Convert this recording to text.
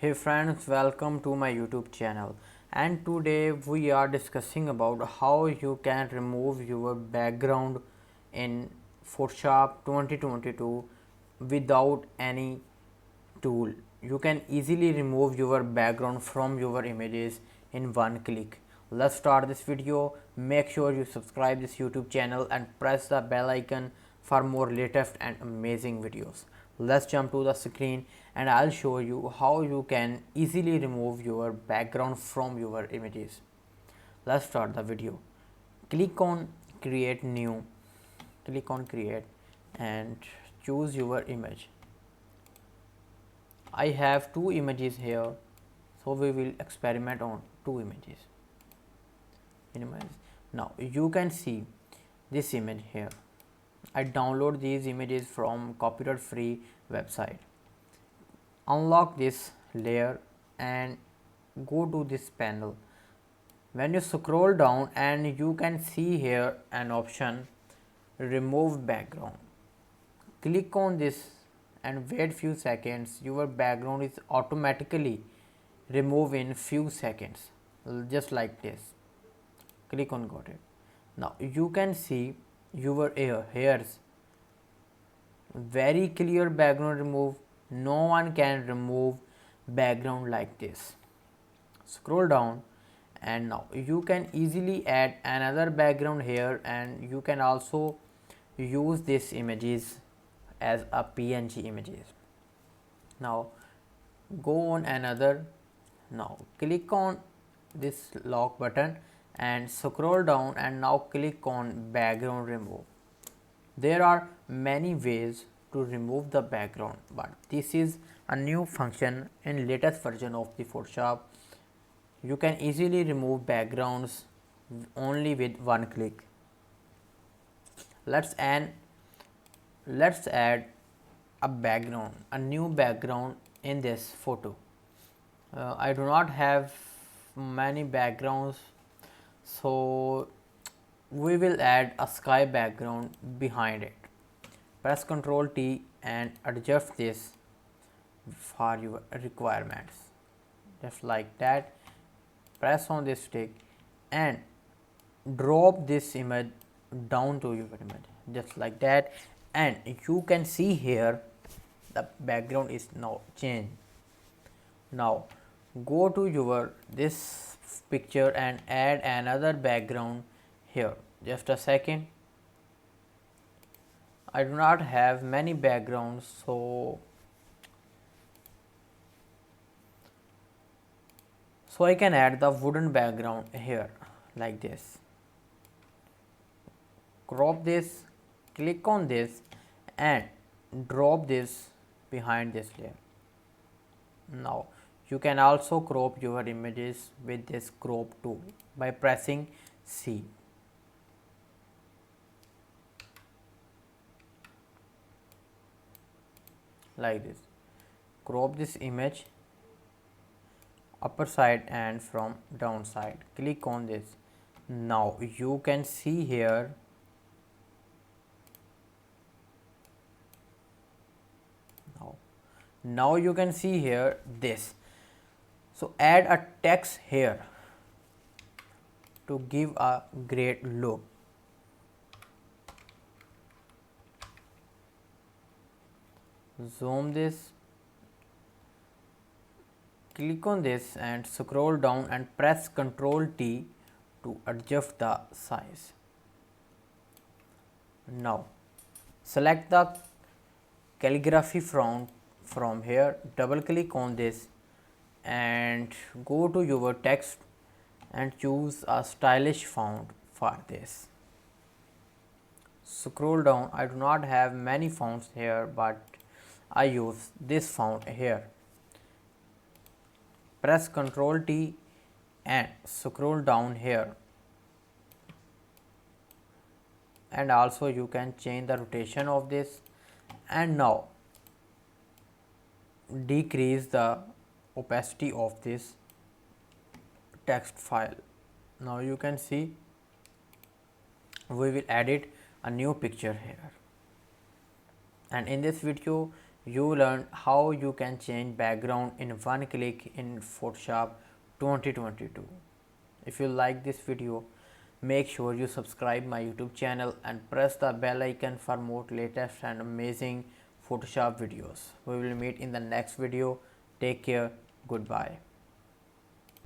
Hey friends, welcome to my YouTube channel, and today we are discussing about how you can remove your background in Photoshop 2022 without any tool. You can easily remove your background from your images in one click. Let's start this video. Make sure you subscribe this YouTube channel and press the bell icon for more latest and amazing videos. Let's jump to the screen and I'll show you how you can easily remove your background from your images. Let's start the video. Click on create new, click on create and choose your image. I have two images here, so we will experiment on two images. Minimize. Now you can see this image here. I download these images from copyright free website. Unlock this layer and go to this panel. When you scroll down and you can see here an option remove background. Click on this and wait few seconds. Your background is automatically removed in few seconds, just like this. Click on got it. Now you can see your hairs, very clear background remove. No one can remove background like this. Scroll down and now you can easily add another background here, and you can also use this images as a PNG images. Now go on another. Now click on this lock button and scroll down and now click on background remove. There are many ways to remove the background, but this is a new function in latest version of the Photoshop. You can easily remove backgrounds only with one click. Let's add a background, a new background in this photo. I do not have many backgrounds, so we will add a sky background behind it. Press Ctrl T and adjust this for your requirements, just like that. Press on this stick and drop this image down to your image, just like that, and you can see here the background is now changed. Now go to your this picture and add another background here. Just a second. I do not have many backgrounds, so I can add the wooden background here like this. Crop this, click on this and drop this behind this layer. Now you can also crop your images with this crop tool by pressing C. Like this. Crop this image upper side and from down side. Click on this. Now you can see here now you can see here this. So add a text here to give a great look. Zoom this, click on this and scroll down and press Ctrl T to adjust the size. Now select the calligraphy font from here, double click on this and go to your text and choose a stylish font for this. Scroll down. I do not have many fonts here, but I use this font here. Press Ctrl T and scroll down here, and also you can change the rotation of this, and now decrease the opacity of this text file. Now you can see we will edit a new picture here, and in this video you learned how you can change background in one click in Photoshop 2022. If you like this video, make sure you subscribe my YouTube channel and press the bell icon for more latest and amazing Photoshop videos. We will meet in the next video. Take care. Goodbye.